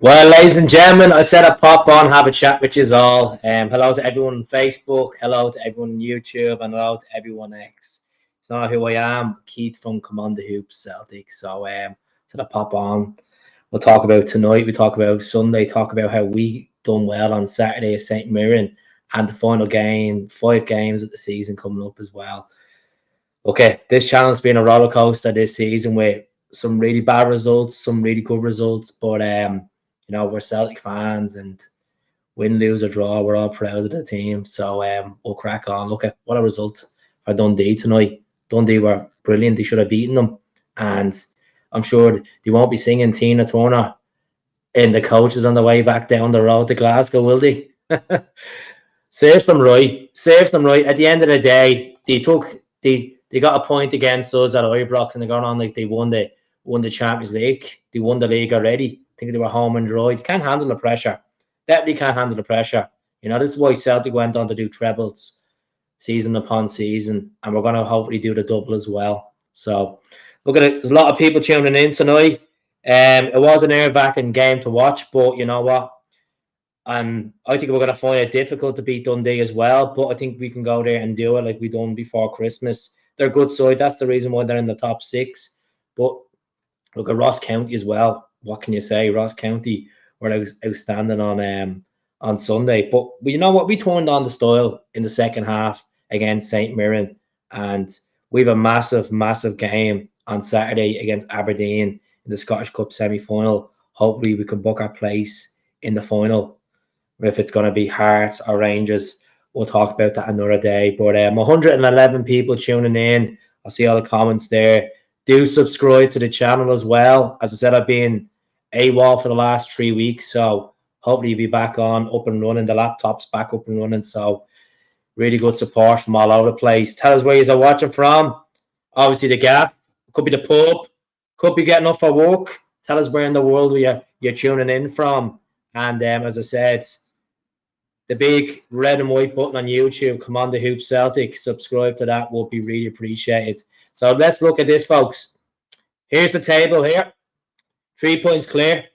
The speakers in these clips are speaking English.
Well, ladies and gentlemen, I said I'd pop on, have a chat with you all. Hello to everyone on Facebook, hello to everyone on YouTube, and hello to everyone X. It's not who I am, Keith from Command the Hoops Celtic. So, said I'd pop on. We'll talk about tonight, we talk about Sunday, talk about how we done well on Saturday at St. Mirren, and the final game, 5 games of the season coming up as well. Okay, this channel's been a roller coaster this season with some really bad results, some really good results, but we're Celtic fans, and win, lose or draw, we're all proud of the team. So we'll crack on. Look at what a result for Dundee tonight. Dundee were brilliant. They should have beaten them, and I'm sure they won't be singing Tina Turner in the coaches on the way back down the road to Glasgow, will they? Saves them right. Saves them right. At the end of the day, they got a point against us at Ibrox, and they're going on like they won the Champions League. They won the league already. I think they were home and dry. They can't handle the pressure. Definitely can't handle the pressure. This is why Celtic went on to do trebles season upon season, and we're going to hopefully do the double as well. So look at it. There's a lot of people tuning in tonight. It was an nerve-wracking game to watch, but you know what? I think we're going to find it difficult to beat Dundee as well, but I think we can go there and do it like we done before Christmas. They're a good side. That's the reason why they're in the top 6. But look at Ross County as well. What can you say? Ross County were outstanding on Sunday. But you know what? We turned on the style in the second half against St. Mirren, and we have a massive, massive game on Saturday against Aberdeen in the Scottish Cup semi-final. Hopefully we can book our place in the final. If it's going to be Hearts or Rangers, we'll talk about that another day. But 111 people tuning in. I see all the comments there. Do subscribe to the channel as well. As I said, I've been AWOL for the last 3 weeks, so hopefully you'll be back on, up and running. The laptop's back up and running, so really good support from all over the place. Tell us where you're watching from. Obviously the Gap, could be the pub, could be getting up for work. Tell us where in the world you're tuning in from. And as I said, the big red and white button on YouTube, Command the Hoops Celtic, subscribe to that, would be really appreciated. So let's look at this, folks. Here's the table here. 3 points clear.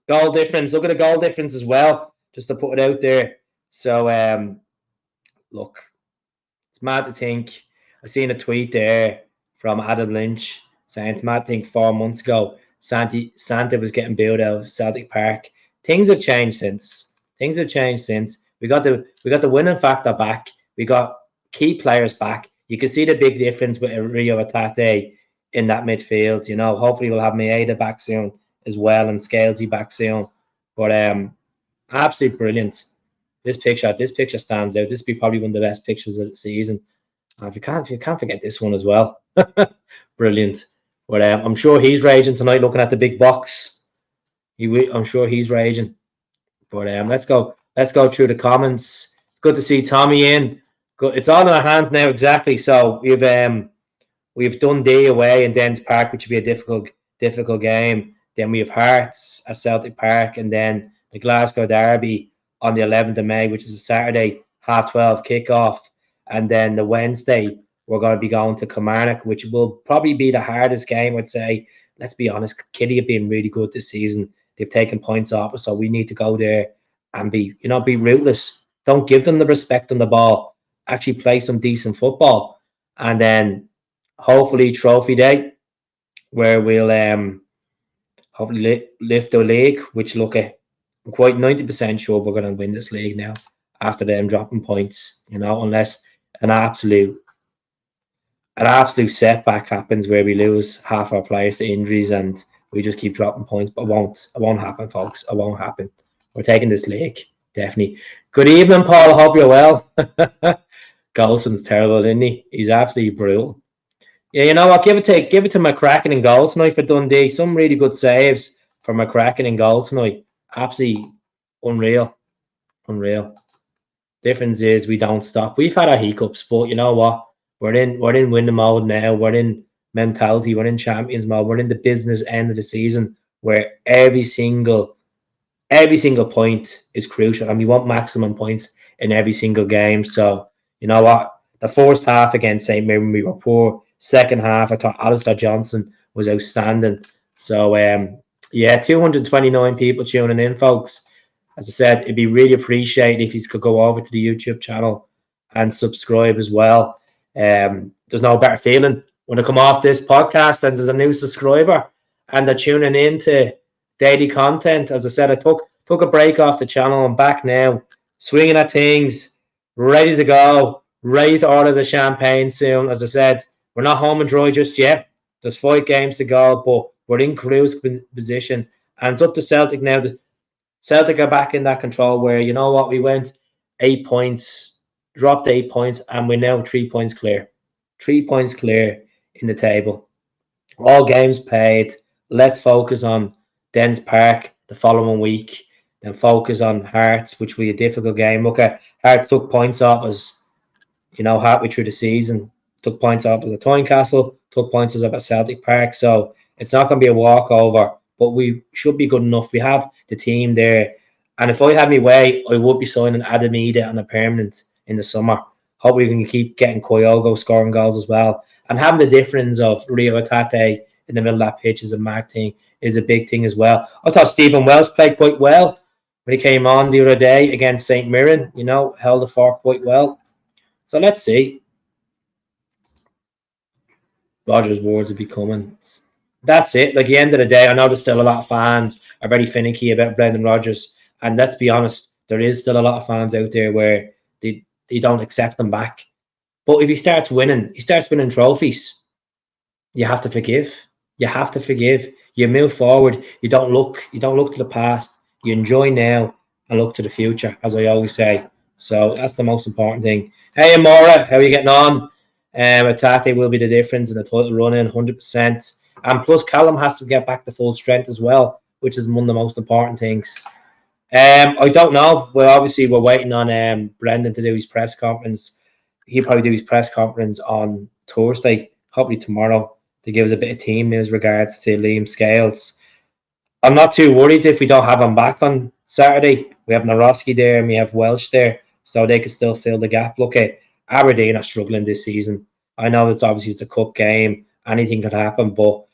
Goal difference. Look at the goal difference as well, just to put it out there. So, look, it's mad to think. I seen a tweet there from Adam Lynch saying it's mad to think 4 months ago Santa was getting booed out of Celtic Park. Things have changed since. Things have changed since. We got the winning factor back. We got key players back. You can see the big difference with Rio Atate in that midfield. Hopefully we'll have Maeda back soon as well, and Scalesy back soon. But absolutely brilliant. This picture stands out. This will be probably one of the best pictures of the season. If you can't forget this one as well. Brilliant. But I'm sure he's raging tonight looking at the big box. I'm sure he's raging. But let's go through the comments. It's good to see Tommy in. It's all in our hands now, exactly. So we've Dundee away in Dens Park, which will be a difficult game. Then we have Hearts at Celtic Park, and then the Glasgow Derby on the 11th of May, which is a Saturday 12:30 kickoff. And then the Wednesday, we're going to be going to Kilmarnock, which will probably be the hardest game, I'd say. Let's be honest, Kitty have been really good this season. They've taken points off us, so we need to go there and be ruthless. Don't give them the respect on the ball. Actually play some decent football. And then hopefully Trophy Day, where we'll hopefully lift the league, which I'm quite 90% sure we're going to win this league now after them dropping points, unless an absolute setback happens where we lose half our players to injuries and we just keep dropping points. But it won't happen, folks. It won't happen. We're taking this league, definitely. Good evening, Paul. I hope you're well. Golson's terrible, isn't he? He's absolutely brutal. Yeah, you know what? Give it to McCracken in goal tonight for Dundee. Some really good saves for McCracken in goal tonight. Absolutely unreal. Difference is we don't stop. We've had our hiccups, but you know what? We're in winning mode now. We're in mentality. We're in champions mode. We're in the business end of the season where every single point is crucial, and we want maximum points in every single game. So you know what? The first half against St. Mirren, we were poor. Second half, I thought Alistair Johnson was outstanding. So Yeah, 229 people tuning in, folks. As I said, it'd be really appreciated if you could go over to the YouTube channel and subscribe as well. There's no better feeling when I come off this podcast and there's a new subscriber and they're tuning in to daily content. As I said, I took a break off the channel. I'm back now, swinging at things, ready to go, ready to order the champagne soon. As I said, we're not home and dry just yet. There's 5 games to go, but we're in cruise position. And it's up to Celtic now. Celtic are back in that control where, you know what, we went 8 points, dropped 8 points, and we're now 3 points clear. 3 points clear in the table. All games played. Let's focus on Dens Park the following week. Then focus on Hearts, which will be a difficult game. Look at Hearts took points off us, halfway through the season. Took points off as a Tynecastle, took points off at Celtic Park. So it's not going to be a walkover, but we should be good enough. We have the team there. And if I had my way, I would be signing Adamida on a permanent in the summer. Hope we can keep getting Kyogo scoring goals as well. And having the difference of Rio Tate in the middle of that pitch as a mark thing is a big thing as well. I thought Stephen Welsh played quite well when he came on the other day against St. Mirren, held the fort quite well. So let's see. Rogers' words will be coming. That's it. Like, at the end of the day, I know there's still a lot of fans are very finicky about Brendan Rodgers. And let's be honest, there is still a lot of fans out there where they don't accept them back. But if he starts winning trophies, you have to forgive. You have to forgive. You move forward. You don't look to the past. You enjoy now and look to the future, as I always say. So that's the most important thing. Hey Amora, how are you getting on? Atate will be the difference in the title run in 100%. And plus Callum has to get back to full strength as well, which is one of the most important things. I don't know. Well, obviously we're waiting on Brendan to do his press conference. He'll probably do his press conference on Thursday, hopefully tomorrow, to give us a bit of team news regards to Liam Scales. I'm not too worried if we don't have him back on Saturday. We have Naroski there and we have Welsh there, so they could still fill the gap. Look at Aberdeen are struggling this season. I know it's a cup game, anything could happen, but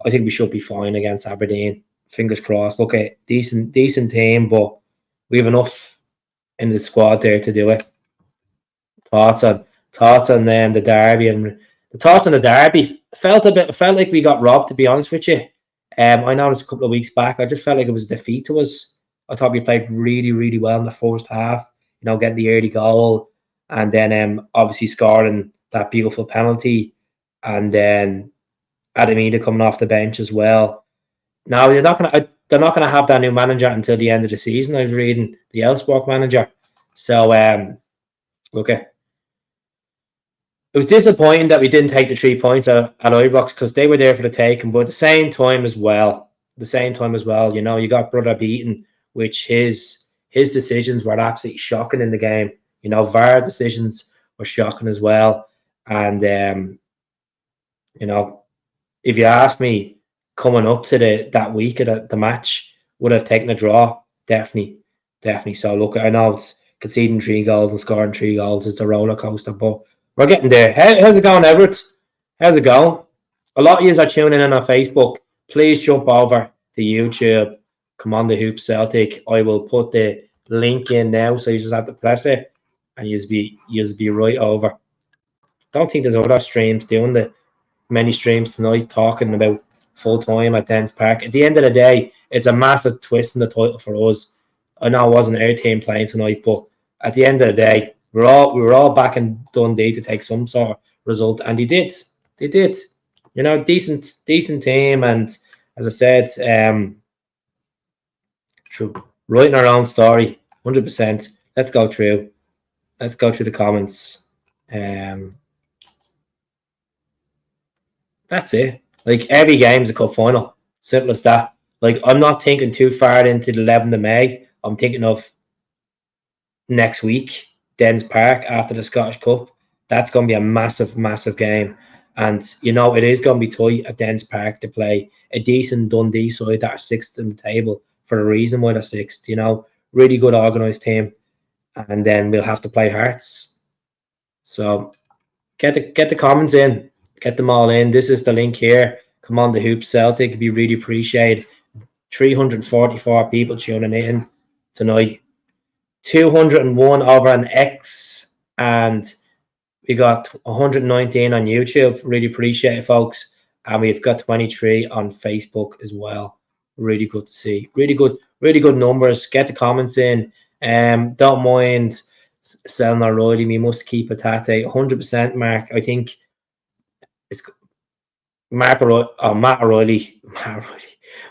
I think we should be fine against Aberdeen. Fingers crossed. Look at decent team, but we have enough in the squad there to do it. Thoughts on the derby and the thoughts on the derby. Felt like we got robbed, to be honest with you. I noticed a couple of weeks back. I just felt like it was a defeat to us. I thought we played really, really well in the first half. Getting the early goal and then obviously scoring that beautiful penalty, and then Adamida coming off the bench as well. Now they're not gonna have that new manager until the end of the season. I was reading the Elfsborg manager. So okay. It was disappointing that we didn't take the 3 points at Ibrox because they were there for the taking, but at the same time as well, you got brother beaten, which his decisions were absolutely shocking in the game. VAR decisions were shocking as well. And you know, if you ask me, coming up to that week of the match, would have taken a draw. Definitely, definitely. So look, I know it's conceding 3 goals and scoring 3 goals. It's a roller coaster, but we're getting there. How's it going, Everett? How's it going? A lot of you are tuning in on Facebook. Please jump over to YouTube. Come on, the Hoop Celtic. I will put the link in now, so you just have to press it, and you'll be right over. Don't think there's other streams doing the many streams tonight talking about full time at Dens Park. At the end of the day, it's a massive twist in the title for us. I know it wasn't our team playing tonight, but at the end of the day, we were all back in Dundee to take some sort of result, and they did. They did. Decent team, and as I said, true, writing our own story, 100%. Let's go through. Let's go through the comments. That's it. Like, every game's a cup final. Simple as that. Like, I'm not thinking too far into the 11th of May. I'm thinking of next week, Dens Park after the Scottish Cup. That's going to be a massive, massive game. And, it is going to be tight at Dens Park to play a decent Dundee side that are sixth in the table for a reason why they're sixth. Really good organised team. And then we'll have to play Hearts. So get the comments in. Get them all in. This is the link here. Come on, the Hoop Celtic. It'd be really appreciated. 344 people tuning in tonight. 201 over on X, and we got 119 on YouTube. Really appreciate it, folks. And we've got 23 on Facebook as well. Really good to see. Really good numbers. Get the comments in. Don't mind selling O'Reilly. We must keep a tate. 100%, Mark. I think it's Matt O'Reilly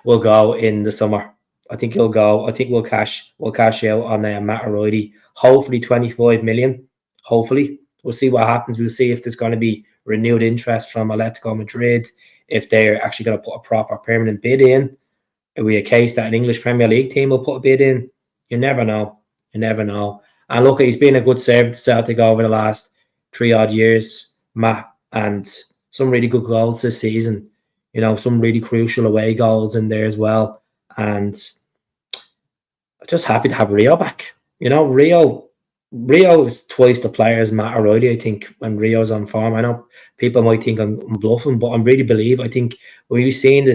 will go in the summer. I think he'll go. I think we'll cash out on Matt O'Reilly. Hopefully 25 million. Hopefully. We'll see what happens. We'll see if there's going to be renewed interest from Atletico Madrid, if they're actually going to put a proper permanent bid in. It'll be a case that an English Premier League team will put a bid in. You never know. You never know. And look, he's been a good servant to Celtic over the last 3 odd years, Matt, and some really good goals this season. You know, some really crucial away goals in there as well. And I'm just happy to have Rio back. You know, Rio is twice the player as Matt O'Reilly, I think, when Rio's on form. I know people might think I'm bluffing, but I really believe, I think we've seen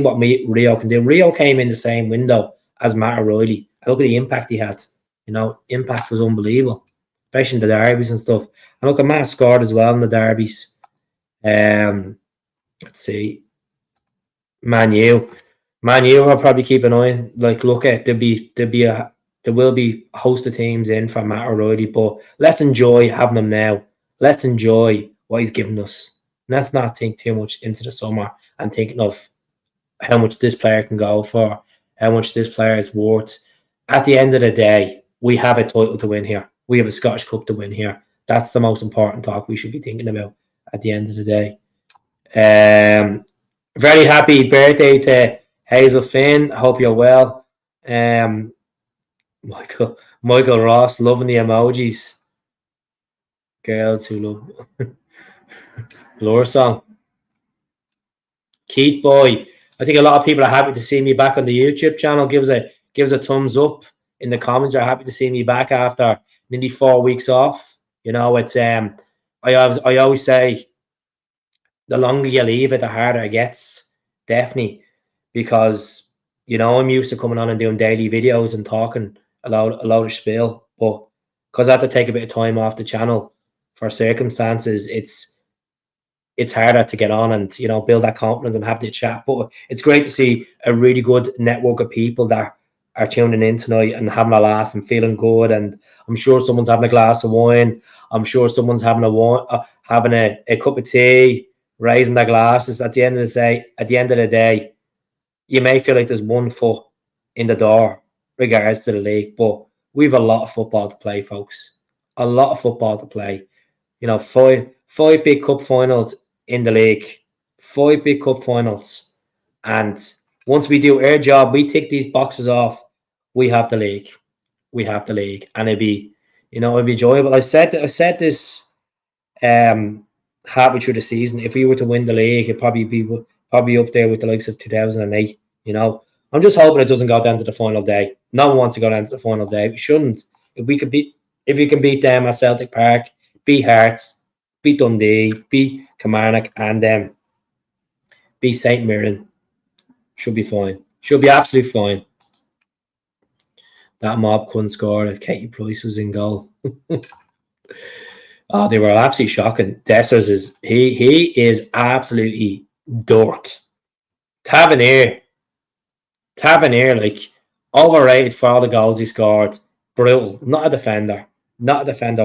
what Rio can do. Rio came in the same window as Matt O'Reilly. And look at the impact he had. You know, impact was unbelievable, especially in the derbies and stuff. And look at Matt scored as well in the derbies. Let's see. Man U will probably keep an eye. Like, look at there will be a host of teams in for Matt O'Reilly, but let's enjoy having him now. Let's enjoy what he's given us. And let's not think too much into the summer and thinking of how much this player can go for, how much this player is worth. At the end of the day, we have a title to win here. We have a Scottish Cup to win here. That's the most important talk we should be thinking about at the end of the day. Very happy birthday to Hazel Finn. Hope you're well. Michael Ross, loving the emojis. Girls who love Blur song. Keith Boy. I think a lot of people are happy to see me back on the YouTube channel. Give us a thumbs up in the comments. Are happy to see me back after nearly 4 weeks off. You know, it's I always say the longer you leave it, the harder it gets. Definitely. Because, you know, I'm used to coming on and doing daily videos and talking a lot of spiel, but because I have to take a bit of time off the channel for circumstances, it's harder to get on and, you know, build that confidence and have the chat. But it's great to see a really good network of people that are tuning in tonight and having a laugh and feeling good. And I'm sure someone's having a glass of wine. I'm sure someone's having a cup of tea, raising their glasses. At the end of the day, you may feel like there's 1 foot in the door regards to the league, but we've a lot of football to play, folks. A lot of football to play. You know, five big cup finals in the league, 5 big cup finals, and once we do our job, we tick these boxes off. We have the league. And it'd be enjoyable. I said this halfway through the season. If we were to win the league, it'd probably be up there with the likes of 2008. You know, I'm just hoping it doesn't go down to the final day. No one wants to go down to the final day. We shouldn't. If we can beat them at Celtic Park, beat Hearts, beat Dundee, beat Kilmarnock, and beat St Mirren, should be fine. Should be absolutely fine. That mob couldn't score if Katie Price was in goal. Oh, they were absolutely shocking. Dessers he is absolutely dirt. Tavernier, like, overrated for all the goals he scored. Brutal. Not a defender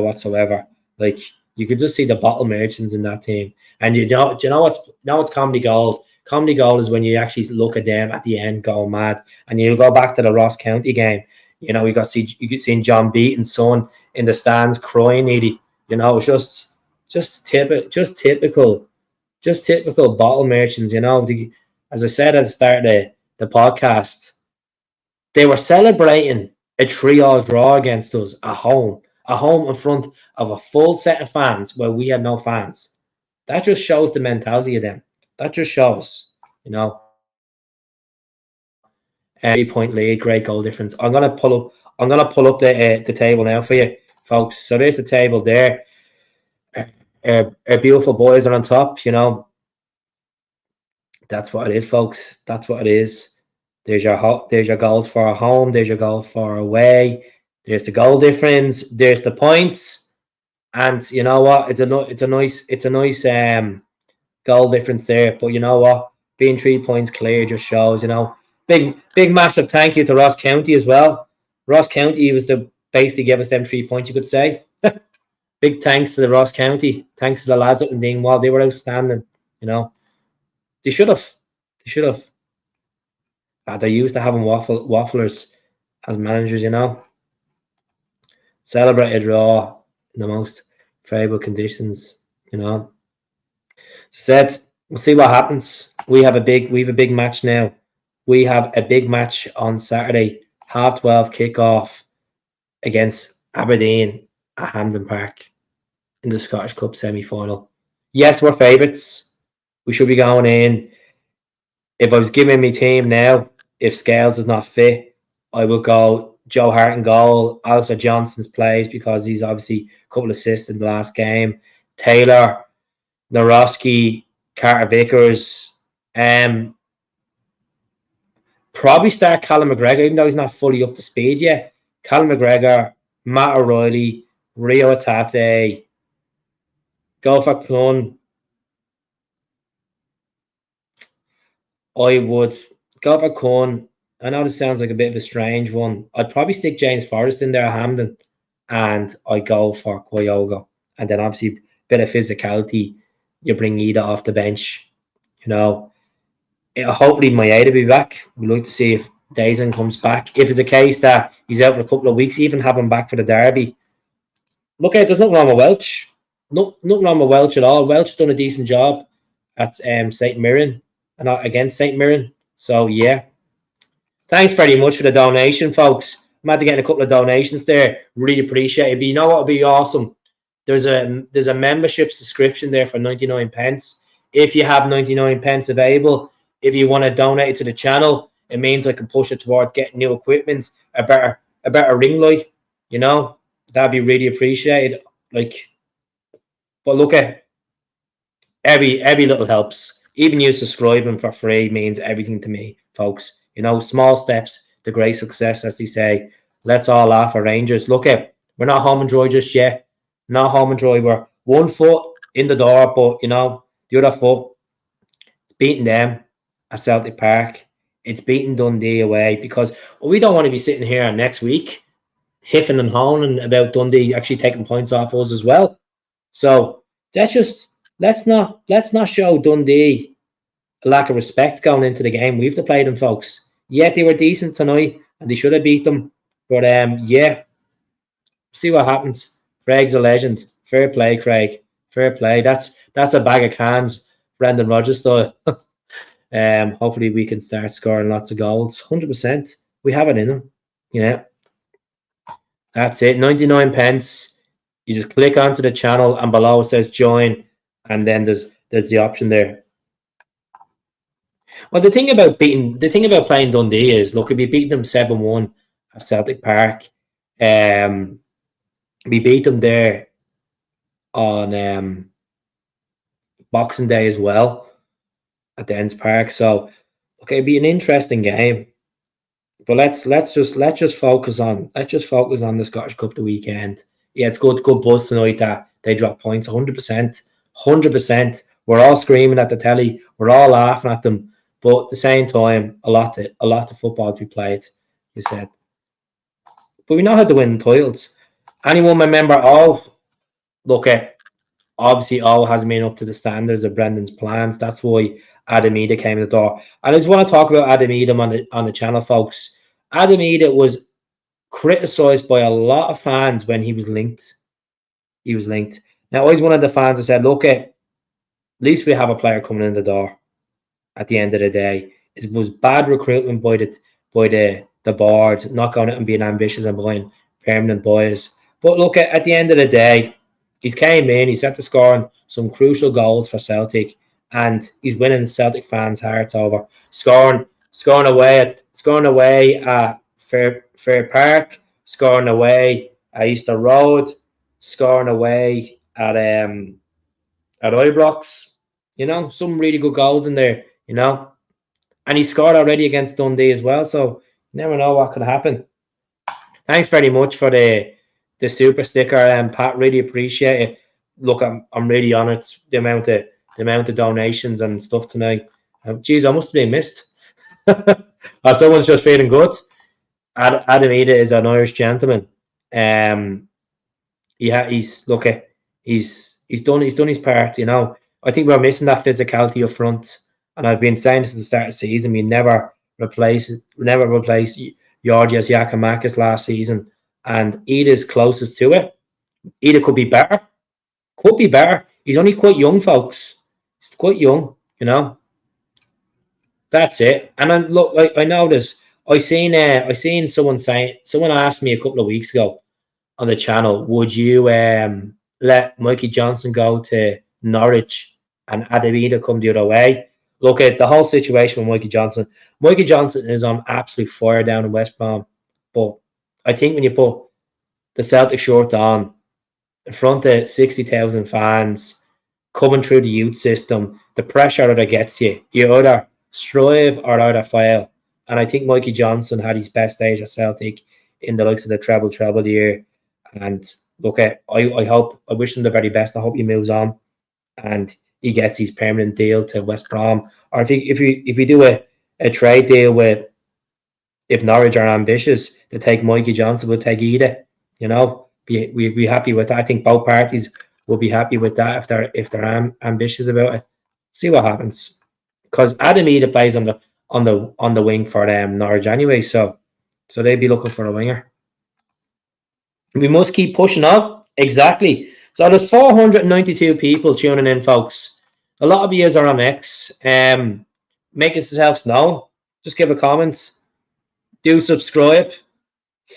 whatsoever. Like, you could just see the bottle merchants in that team. And do you know what's comedy gold? Comedy gold is when you actually look at them at the end going mad. And you go back to the Ross County game. You know, you could see John Beaton's son in the stands crying nearly. You know, just typical bottle merchants. You know, as I said at the start of the podcast, they were celebrating a 3-3 draw against us at home in front of a full set of fans where we had no fans. That just shows the mentality of them. That just shows, you know. 3-point lead, great goal difference. I'm gonna pull up the table now for you, folks. So there's the table there. Our beautiful boys are on top. You know, that's what it is, folks. That's what it is. There's your goals for a home. There's your goal for away. There's the goal difference. There's the points. And you know what? It's a nice goal difference there. But you know what? Being 3 points clear just shows, big massive thank you to Ross County as well. Ross County was the basically gave us them 3 points, you could say. Big thanks to the Ross County. Thanks to the lads up in Dingwall. They were outstanding. You know, they should have. They should have. They're used to having wafflers as managers. Celebrated raw in the most favourable conditions. As I said, we'll see what happens. We have a big match now. We have a big match on Saturday, 12:30 kickoff against Aberdeen at Hampden Park in the Scottish Cup semi-final. Yes, we're favourites. We should be going in. If I was giving my team now, if Scales is not fit, I would go Joe Hart in goal. Alistair Johnson's plays because he's obviously a couple of assists in the last game. Taylor, Naroski, Carter Vickers. Probably start Callum McGregor, even though he's not fully up to speed yet. Callum McGregor, Matt O'Reilly, Rio Atate, Golfar Kun. I would Golfar Kun. I know this sounds like a bit of a strange one. I'd probably stick James Forrest in there at Hampden, and I'd go for Kyogo. And then obviously a bit of physicality. You bring Ida off the bench. Hopefully Maeda will be back. We'd like to see if Dazin comes back. If it's a case that he's out for a couple of weeks, even have him back for the derby. Look at there's nothing wrong with Welch. Nothing wrong with Welch at all. Welch done a decent job at St. Mirren and against St. Mirren. So yeah. Thanks very much for the donation, folks. I'm had to get a couple of donations there. Really appreciate it. But you know what would be awesome? There's a membership subscription there for 99 pence. If you have 99 pence available, if you want to donate it to the channel, it means I can push it towards getting new equipment, a better ring light. That'd be really appreciated. But look at every little helps. Even you subscribing for free means everything to me, folks. Small steps to great success, as they say. Let's all laugh at Rangers. Look at we're not home and dry just yet. Not home and dry. We're 1 foot in the door, but the other foot, it's beating them at Celtic Park. It's beating Dundee away because we don't want to be sitting here next week hiffing and hawing about Dundee actually taking points off us as well. So let's not show Dundee a lack of respect going into the game. We have to play them, folks. Yeah, they were decent tonight and they should have beat them. But yeah, see what happens. Craig's a legend. Fair play, Craig. Fair play. That's a bag of cans, Brendan Rodgers style. Hopefully we can start scoring lots of goals. 100%. We have it in them. Yeah. That's it. 99 pence. You just click onto the channel and below it says join, and then there's the option there. Well, the thing about playing Dundee is, look, we beat them 7-1 at Celtic Park. We beat them there on Boxing Day as well at the Ends Park. So, okay, it'd be an interesting game. But let's just focus on the Scottish Cup the weekend. Yeah, it's good buzz tonight that they drop points. 100%, 100%. We're all screaming at the telly. We're all laughing at them. But at the same time, a lot of football to be played. You said, but we know how to win titles. Anyone remember? Look at obviously all hasn't been up to the standards of Brendan's plans. That's why Adam Ida came in the door. And I just want to talk about Adam Ida on the channel, folks. Adam Ida was criticised by a lot of fans when he was linked. Now, I was one of the fans that said, look, at least we have a player coming in the door at the end of the day. It was bad recruitment by the board, not going out and being ambitious and buying permanent boys. But look, at the end of the day, he's came in, he's had to score some crucial goals for Celtic, and he's winning Celtic fans' hearts over. Scoring away at Fair Park, scoring away at Easter Road, scoring away at Ibrox. Some really good goals in there. And he scored already against Dundee as well. So you never know what could happen. Thanks very much for the super sticker, and Pat. Really appreciate it. Look, I'm really honoured the amount of donations and stuff tonight. Geez, I must have been missed. Or someone's just feeling good. Adam Ida is an Irish gentleman. He's look at he's done his part. I think we're missing that physicality up front, and I've been saying this at the start of the season. We never replace Georgios Giacomakis last season, and Ida's closest to it. Ida could be better. Could be better. He's only quite young, folks. He's quite young. That's it. And then look, I noticed. I seen someone asked me a couple of weeks ago on the channel, would you let Mikey Johnson go to Norwich and Adamida come the other way? Look at the whole situation with Mikey Johnson. Mikey Johnson is on absolute fire down in West Brom, but I think when you put the Celtic shirt on in front of 60,000 fans coming through the youth system, the pressure that gets you, you either strive or either fail. And I think Mikey Johnson had his best days at Celtic in the likes of the treble year. And look, I wish him the very best. I hope he moves on and he gets his permanent deal to West Brom. Or if we do a trade deal with, if Norwich are ambitious to take Mikey Johnson, we'll take Ida. We'd be happy with that. I think both parties will be happy with that if they're ambitious about it. See what happens, because Adam Ida plays on the wing for Norwich anyway, so they'd be looking for a winger. We must keep pushing up. Exactly. So there's 492 people tuning in, folks. A lot of you are on X. Make yourselves known. Just give a comment. Do subscribe.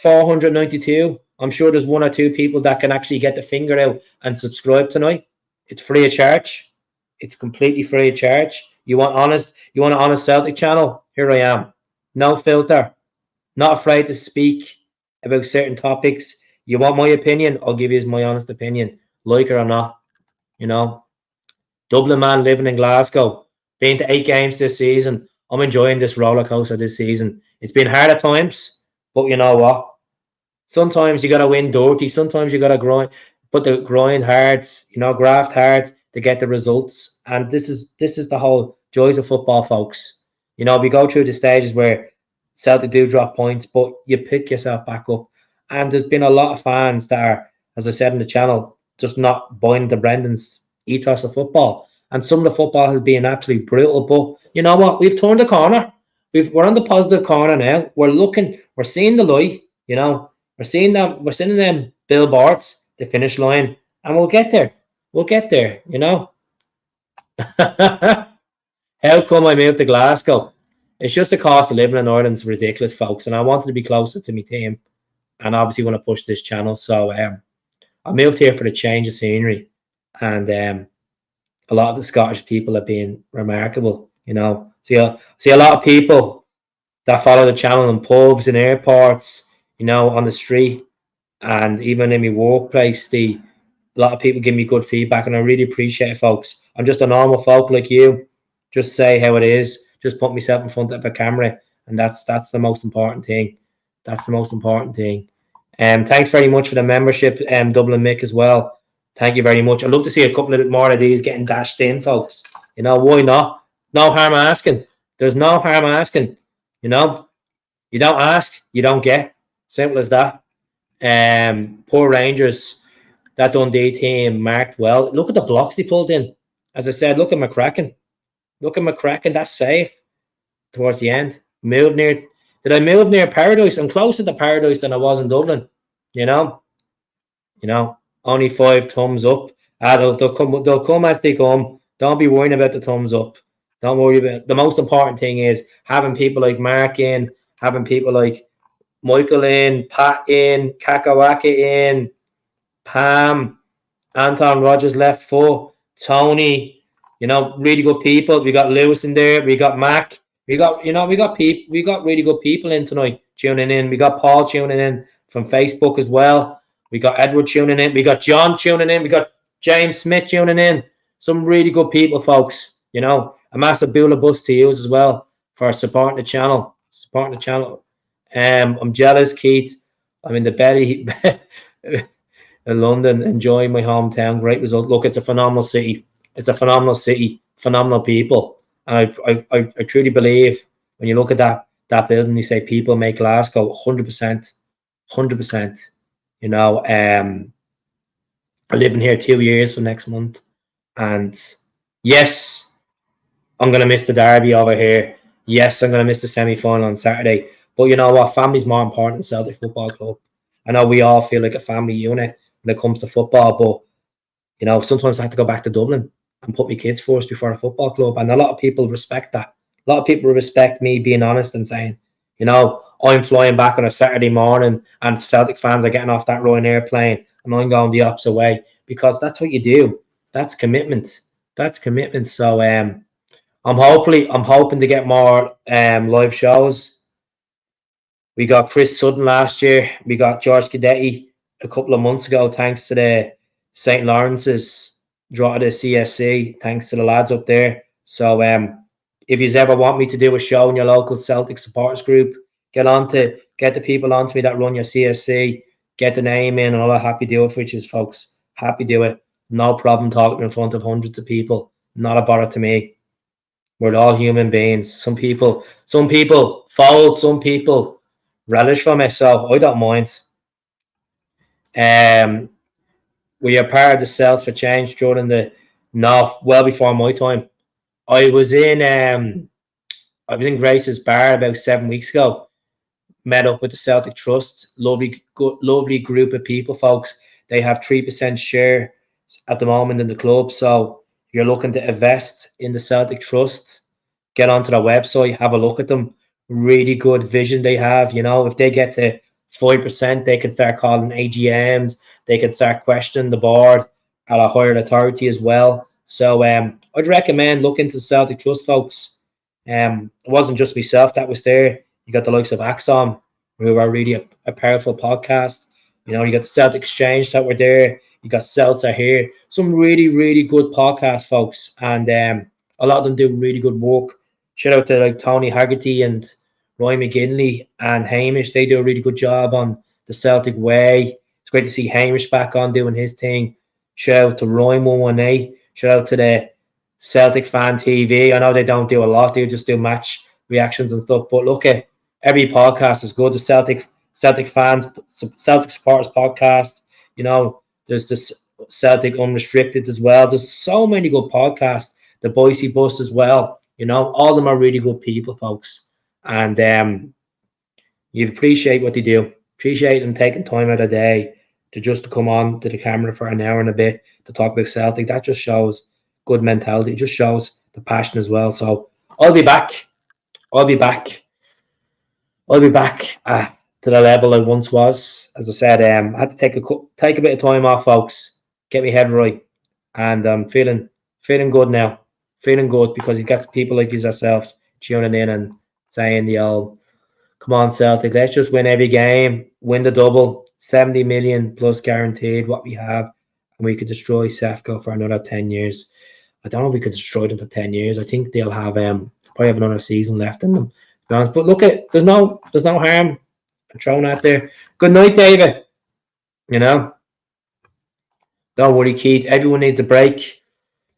492. I'm sure there's one or two people that can actually get the finger out and subscribe tonight. It's free of charge. It's completely free of charge. You want an honest Celtic channel? Here I am. No filter. Not afraid to speak about certain topics. You want my opinion? I'll give you my honest opinion. Like it or not. Dublin man living in Glasgow. Been to 8 games this season. I'm enjoying this roller coaster this season. It's been hard at times, but you know what? Sometimes you gotta win dirty. Sometimes you gotta grind hard. Graft hard to get the results. And this is the whole joys of football, folks. We go through the stages where Celtic do drop points, but you pick yourself back up. And there's been a lot of fans that are, as I said in the channel, just not buying the Brendan's ethos of football. And some of the football has been absolutely brutal. But you know what? We've turned the corner. We're on the positive corner now. We're seeing the light. We're seeing them billboards, the finish line, and we'll get there. We'll get there. How come I moved to Glasgow? It's just the cost of living in Ireland's ridiculous, folks. And I wanted to be closer to my team, and obviously want to push this channel. So I moved here for the change of scenery, and a lot of the Scottish people have been remarkable. See a lot of people that follow the channel in pubs and airports, on the street, and even in my workplace. A lot of people give me good feedback, and I really appreciate it, folks. I'm just a normal folk like you. Just say how it is. Just put myself in front of a camera, and that's the most important thing. That's the most important thing. Thanks very much for the membership, Dublin Mick, as well. Thank you very much. I'd love to see a couple of more of these getting dashed in, folks. Why not? No harm asking. There's no harm asking. You don't ask, you don't get. Simple as that. Poor Rangers. That Dundee team marked well. Look at the blocks they pulled in. As I said, look at McCracken. That's safe towards the end. Did I move near Paradise? I'm closer to Paradise than I was in Dublin. Only 5 thumbs up. They'll come as they come. Don't be worrying about the thumbs up. Don't worry about it. The most important thing is having people like Mark in, having people like Michael in, Pat in, Kakawaka in, Pam, Anton Rogers left foot, Tony, really good people. We got Lewis in there, we got Mac, we got really good people in tonight tuning in. We got Paul tuning in from Facebook as well. We got Edward tuning in, we got John tuning in, we got James Smith tuning in. Some really good people, folks. A massive boola bus to use as well. for supporting the channel. Supporting the channel. I'm jealous, Keith. I'm in the belly in London, enjoying my hometown. Great result. Look, it's a phenomenal city. It's a phenomenal city, phenomenal people. And I truly believe when you look at that building, you say people make Glasgow 100%, 100%. You know, I'm living here 2 years for next month, and yes, I'm gonna miss the derby over here. Yes, I'm gonna miss the semi-final on Saturday. But you know what? Family's more important than Celtic Football Club. I know we all feel like a family unit when it comes to football, but you know, sometimes I have to go back to Dublin and put my kids first before a football club. And a lot of people respect that. A lot of people respect me being honest and saying, you know, I'm flying back on a Saturday morning and Celtic fans are getting off that Ryanair plane and I'm going the opposite way because that's what you do. That's commitment. That's commitment. So I'm hoping to get more live shows. We got Chris Sutton last year. We got George Cadetti a couple of months ago, thanks to the St. Lawrence's draw to the CSC, thanks to the lads up there. So if you ever want me to do a show in your local Celtic supporters group, get the people onto me that run your CSC, get the name in, and I'll happy do it for you, folks. Happy do it. No problem talking in front of hundreds of people. Not a bother to me. We're all human beings. Some people fold, some people relish for me, so I don't mind. We are part of the Celts for Change during well before my time. I was in Grace's bar about 7 weeks ago. Met up with the Celtic Trust. Lovely group of people, folks. They have 3% share at the moment in the club. So if you're looking to invest in the Celtic Trust, get onto their website, have a look at them. Really good vision they have. You know, if they get to 5%, they can start calling AGMs. They can start questioning the board at a higher authority as well. So I'd recommend looking to Celtic Trust, folks. It wasn't just myself that was there. You got the likes of Axom, who are really a powerful podcast. You know, you got the Celtic Exchange that were there. You got Celts are here. Some really, really good podcasts, folks. And a lot of them do really good work. Shout out to like Tony Haggerty and Roy McGinley and Hamish. They do a really good job on the Celtic way. It's great to see Hamish back on doing his thing. Shout out to Roy 118. Shout out to the Celtic Fan TV. I know they don't do a lot. They just do match reactions and stuff. But look at every podcast is good. The Celtic fans, Celtic supporters podcast. You know, there's this Celtic Unrestricted as well. There's so many good podcasts. The Boise Bus as well. You know, all of them are really good people, folks. And you appreciate what they do. Appreciate them taking time out of the day to come on to the camera for an hour and a bit to talk about Celtic. That just shows good mentality. It just shows the passion as well. So I'll be back. I'll be back to the level I once was. As I said, I had to take a bit of time off, folks. Get my head right, and I'm feeling good now. Feeling good because you got people like yourselves tuning in and saying the old, "Come on, Celtic, let's just win every game, win the double, 70 million plus guaranteed. What we have, and we could destroy Sefco for another 10 years." I don't know if we could destroy them for 10 years. I think they'll have probably have another season left in them. To be honest. But look at there's no harm thrown out there. Good night, David. You know, don't worry, Keith. Everyone needs a break.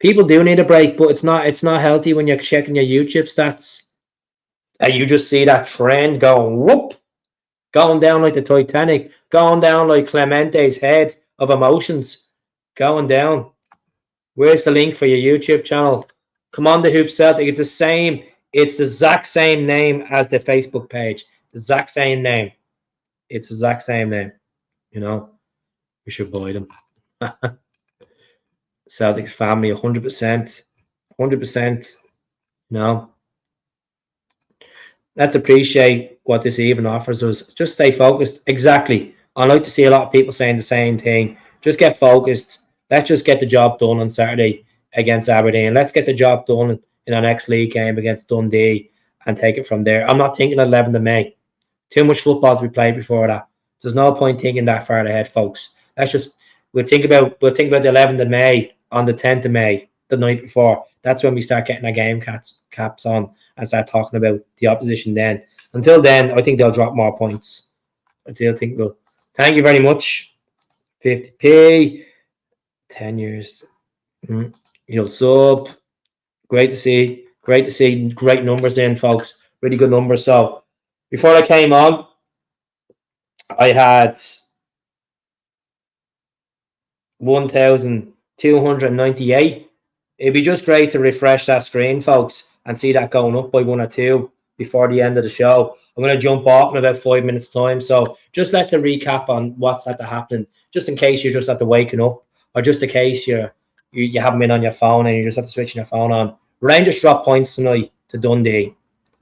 People do need a break, but it's not healthy when you're checking your YouTube stats and you just see that trend going whoop, going down like the Titanic, going down like Clemente's head of emotions, going down. Where's the link for your YouTube channel? Come on, the Hoop Celtic. It's the exact same name as the Facebook page. The exact same name. It's the exact same name. You know, we should buy them. Celtics family, 100%. 100%. No. Let's appreciate what this even offers us. Just stay focused. Exactly. I like to see a lot of people saying the same thing. Just get focused. Let's just get the job done on Saturday against Aberdeen. Let's get the job done in our next league game against Dundee and take it from there. I'm not thinking 11th of May. Too much football to be played before that. There's no point thinking that far ahead, folks. We'll think about the 11th of May on the 10th of May. the night before. That's when we start getting our game caps on and start talking about the opposition then. Until then, I think they'll drop more points. I still think they'll. Thank you very much. 50p, 10 years. You'll sub. Great to see. Great to see. Great numbers in, folks. Really good numbers. So before I came on, I had 1,298. It'd be just great to refresh that screen, folks, and see that going up by 1 or 2 before the end of the show. I'm going to jump off in about 5 minutes' time. So just let the recap on what's had to happen, just in case you're just at the waking up, or just in case you haven't been on your phone and you just have to switch your phone on. Rangers drop points tonight to Dundee.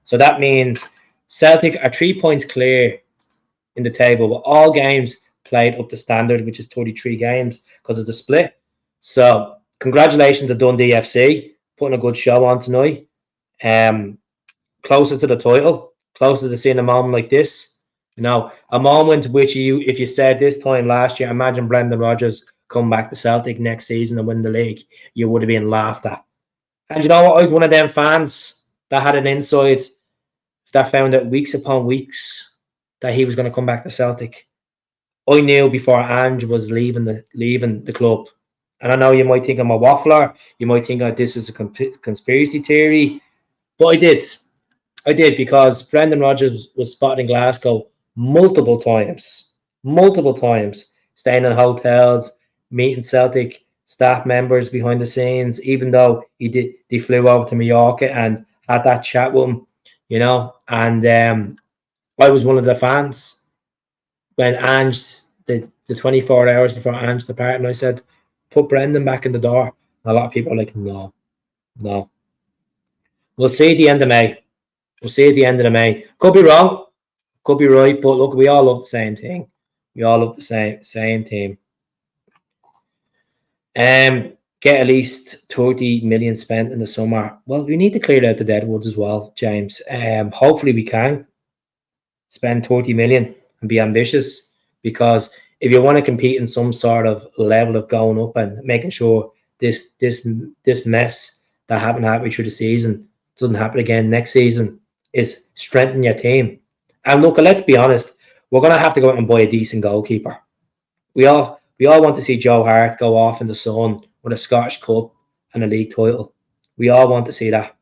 So that means Celtic are 3 points clear in the table, with all games played up to standard, which is 33 games because of the split. So congratulations to Dundee FC, putting a good show on tonight. Closer to the title, closer to seeing a moment like this. You know, a moment which if you said this time last year, imagine Brendan Rodgers come back to Celtic next season and win the league, you would have been laughed at. And you know what? I was one of them fans that had an insight that found out weeks upon weeks that he was going to come back to Celtic. I knew before Ange was leaving the club. And I know you might think I'm a waffler. You might think this is a conspiracy theory. But I did. Because Brendan Rodgers was spotted in Glasgow multiple times, staying in hotels, meeting Celtic staff members behind the scenes, even though he flew over to Mallorca and had that chat with him, you know. And I was one of the fans when Ange, the 24 hours before Ange departed, and I said, put Brendan back in the door. And a lot of people are like, no. We'll see at the end of May. Could be wrong, could be right, but look, we all love the same thing. We all love the same team. Get at least 30 million spent in the summer. Well, we need to clear out the deadwood as well, James. Hopefully we can spend 30 million and be ambitious, because if you want to compete in some sort of level of going up and making sure this mess that happened halfway through the season doesn't happen again next season, is strengthen your team. And look, let's be honest, we're going to have to go out and buy a decent goalkeeper. We all want to see Joe Hart go off in the sun with a Scottish Cup and a league title. We all want to see that.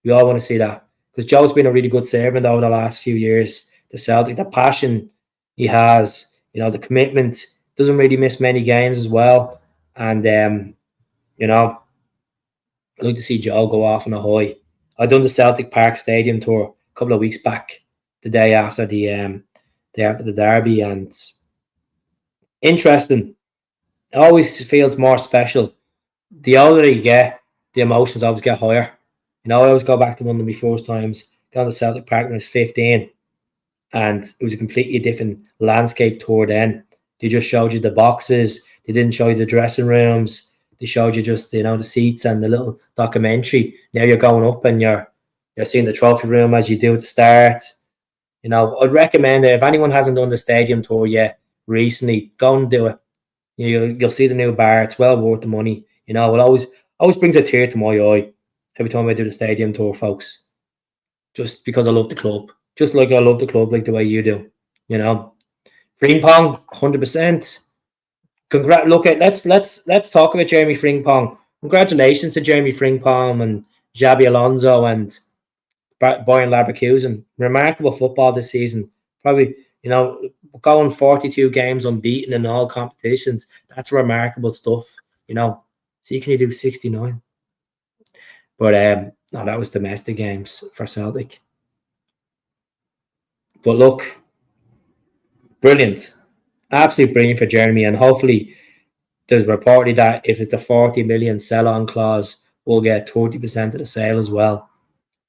Because Joe's been a really good servant over the last few years to Celtic. The passion he has, you know, the commitment, doesn't really miss many games as well. And, you know, I'd like to see Joe go off on a high. I done the Celtic Park Stadium tour a couple of weeks back, the day after the derby, and interesting. It always feels more special. The older you get, the emotions always get higher. You know, I always go back to one of my first times going to Celtic Park when I was 15, and it was a completely different landscape tour then. They just showed you the boxes. They didn't show you the dressing rooms. They showed you just, you know, the seats and the little documentary. Now you're going up and you're seeing the trophy room as you do at the start. You know, I'd recommend it. If anyone hasn't done the stadium tour yet recently, go and do it. You'll see the new bar. It's well worth the money. You know, it always brings a tear to my eye every time I do the stadium tour, folks. Just because I love the club. Just like I love the club, like the way you do. You know, Frimpong, 100%. Let's talk about Jeremy Frimpong. Congratulations to Jeremy Frimpong and Xabi Alonso and Bayern Leverkusen. Remarkable football this season. Probably, you know, going 42 games unbeaten in all competitions. That's remarkable stuff. You know, see, can you do 69? But no, that was domestic games for Celtic. But look, brilliant, absolutely brilliant for Jeremy, and hopefully there's reported that if it's a 40 million sell-on clause, we'll get 30% of the sale as well.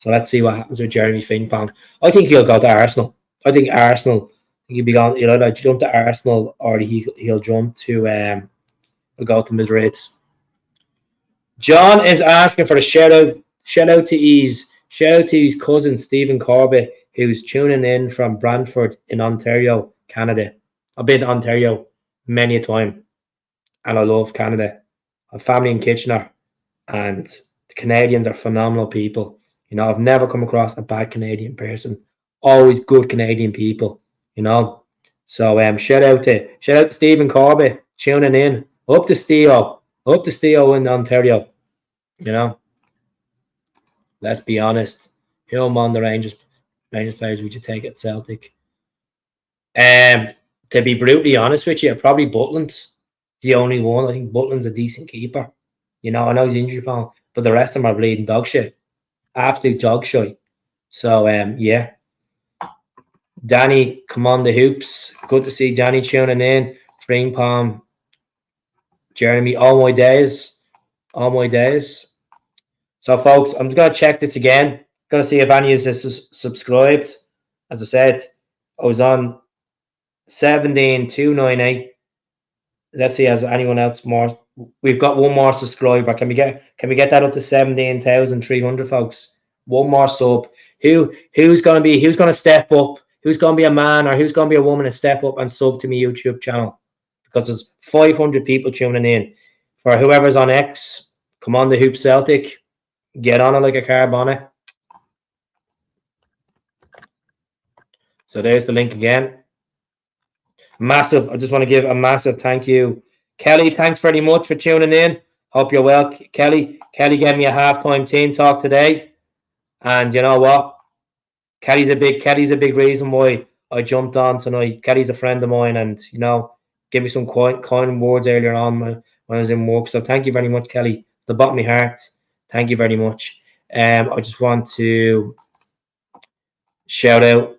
So let's see what happens with Jeremy Frimpong. I think he'll go to Arsenal. He'll be gone. He'll either jump to Arsenal or he'll jump to he'll go to Madrid. John is asking for a shout out to his cousin Stephen Corbett, who's tuning in from Brantford in Ontario, Canada. I've been to Ontario many a time, and I love Canada. I have family in Kitchener, and the Canadians are phenomenal people. You know, I've never come across a bad Canadian person. Always good Canadian people. You know, so shout out to Stephen Corbett tuning in. Up to Steo in Ontario. You know, let's be honest. Who among the Rangers players would you take at Celtic? Um, to be brutally honest with you, probably Butland's the only one. I think Butland's a decent keeper. You know, I know he's injury prone, but the rest of them are bleeding dog shit. Absolute dog shit. So yeah. Danny, come on the hoops. Good to see Danny tuning in. Spring Palm, Jeremy, all my days. All my days. So folks, I'm just gonna check this again. Gonna see if any is subscribed. As I said, I was on 17298. Let's see, has anyone else more? We've got one more subscriber. Can we get that up to 17,300, folks? One more sub. Who's gonna step up? Who's gonna be a man or who's gonna be a woman and step up and sub to my YouTube channel? Because there's 500 people tuning in. For whoever's on X, come on the Hoop Celtic. Get on it like a carb on it. So there's the link again. Massive. I just want to give a massive thank you. Kelly, thanks very much for tuning in. Hope you're well. Kelly gave me a halftime team talk today. And you know what? Kelly's a big reason why I jumped on tonight. Kelly's a friend of mine and you know, give me some kind words earlier on when I was in work. So thank you very much, Kelly. The bottom of my heart. Thank you very much. I just want to shout out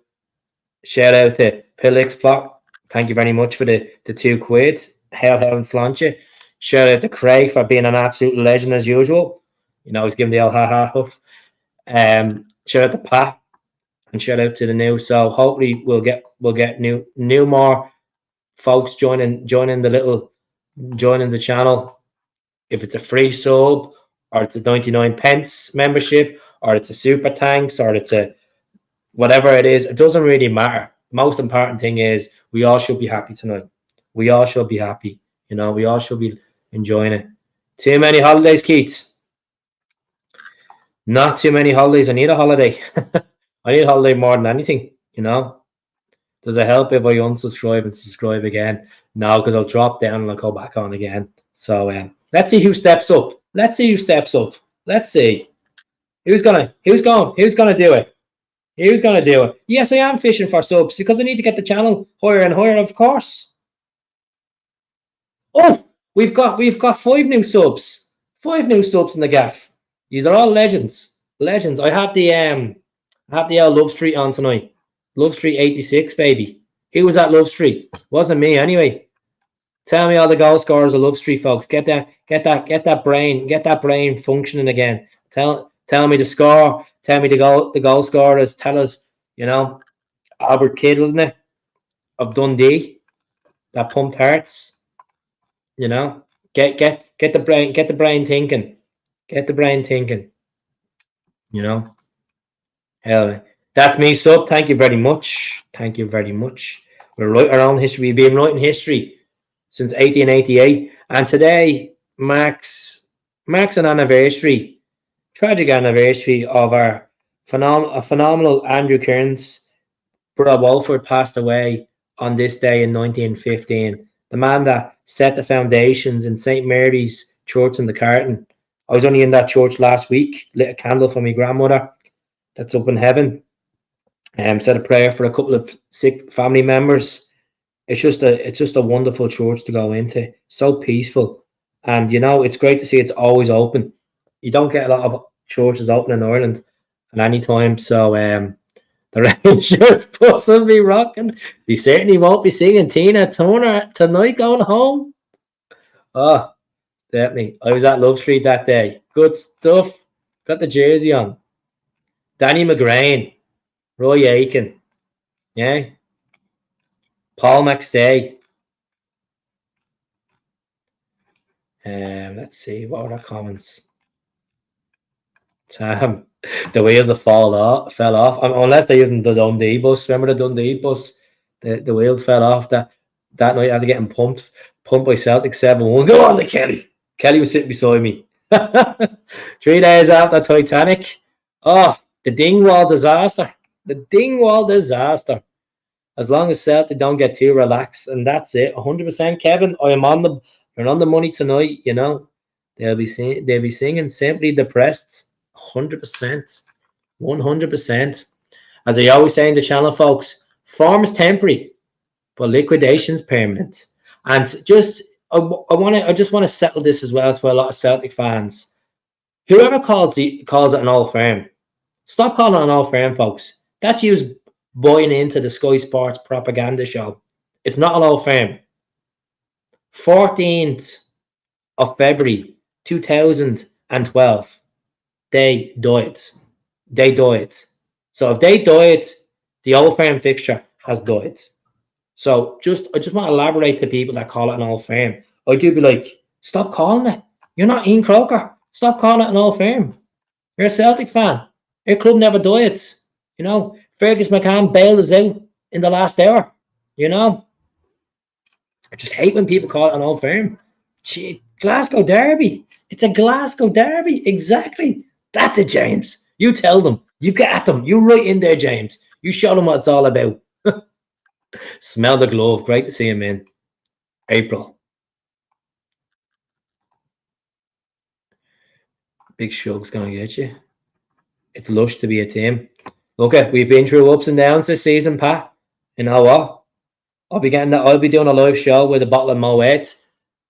to Pillix Plot. Thank you very much for the £2. Hell and slancha. Shout out to Craig for being an absolute legend as usual. You know, he's giving the old ha huff. Shout out to Pat and shout out to the new. So hopefully we'll get new more folks joining the channel. If it's a free sub or it's a 99 pence membership or it's a super thanks or it's a whatever it is, it doesn't really matter. Most important thing is we all should be happy tonight. We all should be happy. You know, we all should be enjoying it. Too many holidays, Keith? Not too many holidays. I need a holiday. I need a holiday more than anything, you know. Does it help if I unsubscribe and subscribe again? No, because I'll drop down and I'll go back on again. So let's see who steps up. Let's see. Who's gonna do it? Who's gonna do it? Yes, I am fishing for subs because I need to get the channel higher and higher, of course. Oh, we've got 5 new subs. 5 new subs in the gaff. These are all legends. Legends. I have the Love Street on tonight. Love Street 86, baby. Who was at Love Street? Wasn't me anyway. Tell me all the goal scorers of Love Street, folks. Get that brain functioning again. Tell me the score. Tell me the goal scorers. Tell us, you know, Albert Kidd, wasn't it? Of Dundee. That pumped hearts. You know, get the brain thinking. Get the brain thinking. You know. Hell, that's me, sub. Thank you very much. Thank you very much. We're writing our own history. We've been writing history since 1888, and today marks an anniversary, tragic anniversary of our phenomenal Andrew Kearns. Brother Walford passed away on this day in 1915. The man that set the foundations in St. Mary's Church in the Carton. I was only in that church last week, lit a candle for my grandmother that's up in heaven. Said a prayer for a couple of sick family members. It's just a wonderful church to go into. So peaceful. And you know, it's great to see it's always open. You don't get a lot of churches open in Ireland at any time. So the Rangers bus will be rocking. They certainly won't be singing Tina Turner tonight going home. Oh, definitely. I was at Love Street that day. Good stuff. Got the jersey on. Danny McGrain. Roy Aiken. Yeah. Paul McStay. Let's see. What were our comments? The wheels fell off. Unless they're using the Dundee bus. Remember the Dundee bus? The wheels fell off that night after getting pumped by Celtic 7-1. Go on, the Kelly. Kelly was sitting beside me. 3 days after Titanic. Oh, the Dingwall disaster. The Dingwall disaster. As long as Celtic don't get too relaxed, and that's it. 100%, Kevin. I am on the. You're on the money tonight. You know, they'll be singing "Simply Depressed." 100%, 100%. As I always say in the channel, folks, form is temporary, but liquidation's permanent. And just I just want to settle this as well to a lot of Celtic fans. Whoever calls it an old firm, stop calling it an old firm, folks. That's you buying into the Sky Sports propaganda show. It's not an old firm. 14th of February 2012, they died. They died. So if they died, the old firm fixture has died. So I just want to elaborate to people that call it an old firm. I do be like, stop calling it. You're not Ian Croker. Stop calling it an old firm. You're a Celtic fan. Your club never died. You know, Fergus McCann bailed us out in the last hour. You know, I just hate when people call it an old firm. Gee, Glasgow Derby. It's a Glasgow Derby. Exactly. That's it, James. You tell them. You get at them. You right in there, James. You show them what it's all about. Smell the glove. Great to see him in April. Big Shug's going to get you. It's lush to be a team. Look, we've been through ups and downs this season, Pat. You know what? I'll be doing a live show with a bottle of Moet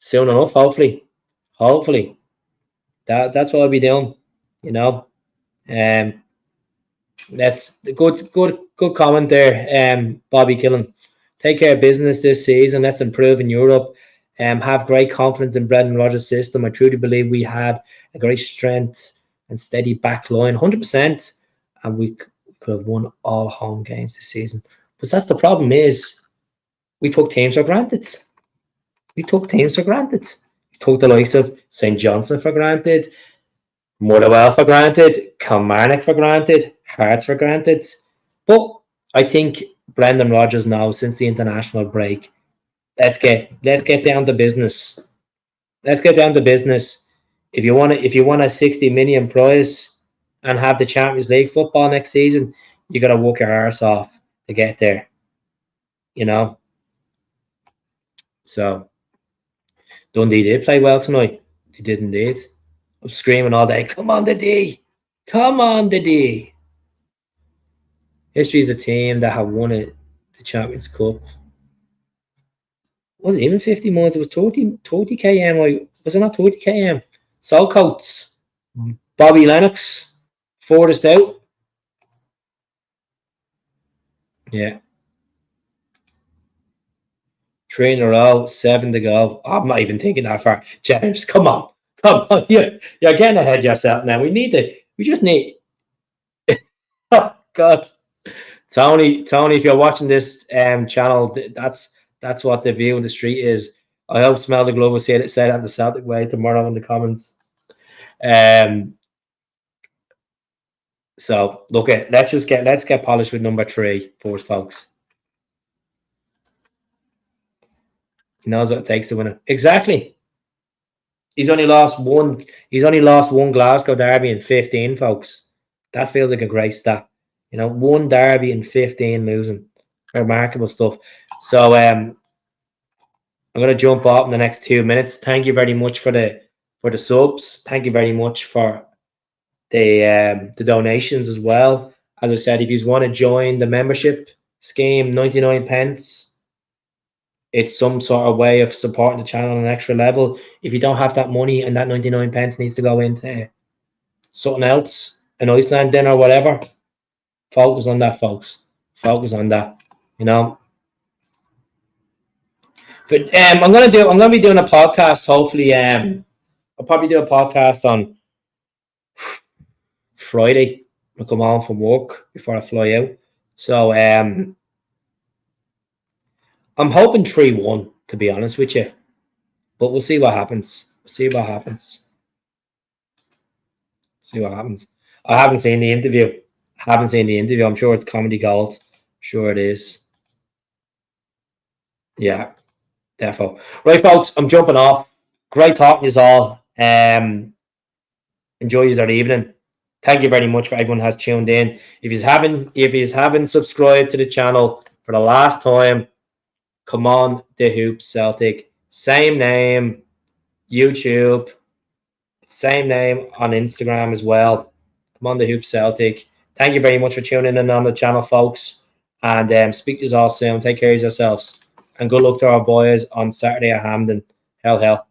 soon enough, hopefully. Hopefully. That's what I'll be doing. You know. That's good comment there, Bobby Killen. Take care of business this season. Let's improve in Europe. Have great confidence in Brendan Rodgers' system. I truly believe we had a great strength and steady back line, 100%, and we could have won all home games this season. But that's the problem is we took teams for granted. We took teams for granted. We took the likes of St. Johnstone for granted, Motherwell for granted, Kilmarnock for granted, Hearts for granted. But I think Brendan Rodgers now, since the international break, let's get down to business. Let's get down to business. If you want a 60 million prize and have the Champions League football next season, you got to work your arse off to get there. You know. So Dundee did play well tonight. They did indeed. I'm screaming all day. Come on, the D! Come on, the D! History is a team that have won it, the Champions Cup. Was it even 50 months? It was 30 km. Was it not 30 km? Saltcoats, Bobby Lennox, furthest out. Yeah. 3 in a row, 7 to go. I'm not even thinking that far. James, come on. Come on. You're getting ahead of yourself now. We just need. Oh, God. Tony, if you're watching this channel, that's what the view of the street is. I hope Smell the Glove will say that the Celtic way tomorrow in the comments. So look at let's get polished with number 3 first, folks. He knows what it takes to win it. Exactly. He's only lost one Glasgow derby in 15, folks. That feels like a great stat. You know, one derby in 15 losing. Remarkable stuff. So I'm gonna jump off in the next 2 minutes. Thank you very much for the subs. Thank you very much for the donations as well. As I said, if you want to join the membership scheme, 99 pence. It's some sort of way of supporting the channel on an extra level. If you don't have that money and that 99 pence needs to go into something else, an Iceland dinner or whatever, focus on that, folks. Focus on that. You know. But I'm gonna be doing a podcast. Hopefully, I'll probably do a podcast on Friday. I'll come home from work before I fly out. So I'm hoping 3-1, to be honest with you. But we'll see what happens. See what happens. I haven't seen the interview. I'm sure it's comedy gold. Sure it is. Yeah, defo. Right, folks, I'm jumping off. Great talking to you all. Enjoy your evening. Thank you very much for everyone who has tuned in. If you haven't subscribed to the channel for the last time, come on the Hoops Celtic. Same name, YouTube, same name on Instagram as well. Come on the Hoops Celtic. Thank you very much for tuning in on the channel, folks. And speak to you all soon. Take care of yourselves. And good luck to our boys on Saturday at Hampden. Hell, hell.